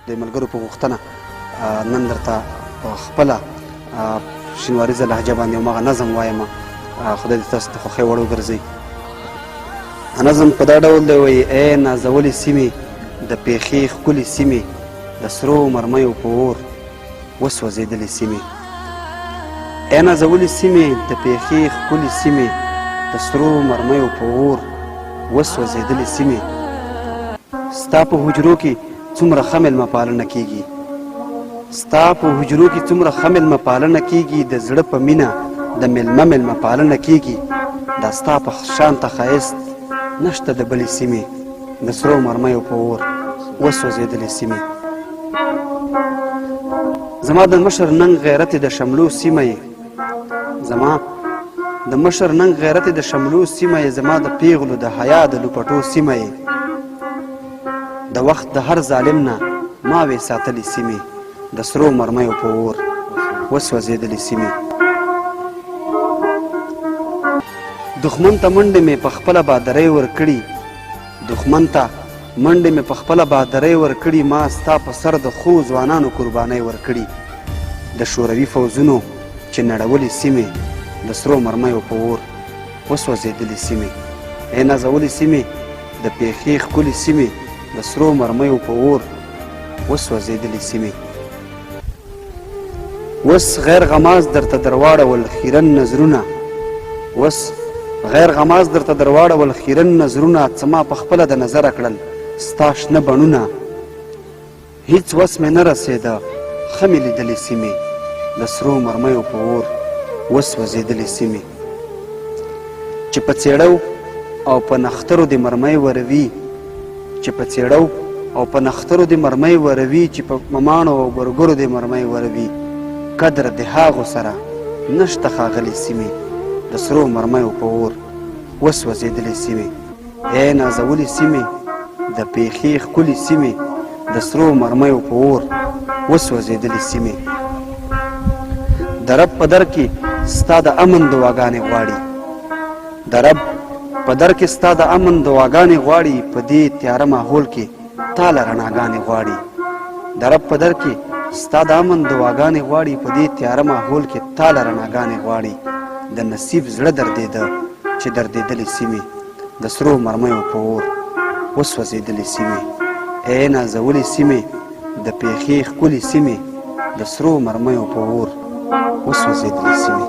د ملګرو په غوښتنه نن درته په خپله شینواریزه لهجه باندې هماغه نظم وایم. خدای دې تاسو ته خوښۍ وړ وګرځوي. نظم په دا ډول دی، وایي ای نازولې سیمې د پېښې ښکلې سیمې د سرو مرمیو په اور وسوځېدلې سیمې. ای نازولې سیمې د پېښې ښکلې سیمې د سرو مرمیو په اور وسوځېدلې سیمې. ستا په حجرو کې څومره ښه مېلمه پالنه کېږي، ستا په حجرو کې څومره ښه مېلمه پالنه کېږي، د زړه په مینه د مېلمه پالنه کېږي. دا ستا په شانته ښایست نشته د بلې سیمې د سرو مرمیو په اور وسوځېدلې سیمې. زما د مشر ننګ غیرت د شملو سیمه یې، زما د مشر ننګ غیرت د شملو سیمه یې، زما د پیغلو د حیا د لوپټو سیمه یې. د وخت د هر ظالم نه ما وې ساتلې سیمې د سرو مرمیو په اور وسوځېدلې سیمې. دښمن ته منډې مې په خپله بهادرۍ ورکړي، دښمن ته منډې مې په خپله بهادرۍ ورکړي، ما ستا په سر د ښو ځوانانو قربانۍ ورکړي. د شوروي فوزونو چې نړولې سیمې د سرو مرمیو په اور وسوځېدلې سیمې. ای نازولې سیمې د پېښې ښکلې سیمې د سرو مرمیو په اور وسوځېدلې سیمې. اوس غیر غماز درته درواړول خیرن نظرونه، اوس غیر غماز درته درواړول خیرن نظرونه، څه ما په خپله د نظره کړل ستا شنه بڼونه. هیڅ وس مې نه رسېده ښه مې لیدلې سیمې د سرو مرمیو په اور وسوځېدلې سیمې. چې په څېړو او په نخترو د مرمۍ وروي، چې په څېړو او په نخترو د مرمۍ وروي، چې په مماڼو او برګرو د مرمۍ وروي، قدر د هاغو سره نشته ښاغلې سیمې د سرو مرمیو په اور وسوځېدلې سیمې. ای نازولې سیمې د پېښې ښکلې سیمې د سرو مرمیو په اور وسوځېدلې سیمې. د رب په در کې ستا د امن دعاګانې غواړي، د رب په در کې ستا د امن دعاګانې غواړي، په دې تیاره ماحول کې تاله رڼاګانې غواړي. د رب په در کې ستا د امن دعاګانې غواړي، په دې تیاره ماحول کې تاله رڼاګانې غواړي. د نصیب زړه دردېده چې دردېدلې سیمې د سرو مرمیو په اور وسوځېدلې سیمې. ای نازولې سیمې د پېښې ښکلې سیمې د سرو مرمیو په اور وسوځېدلې سیمې.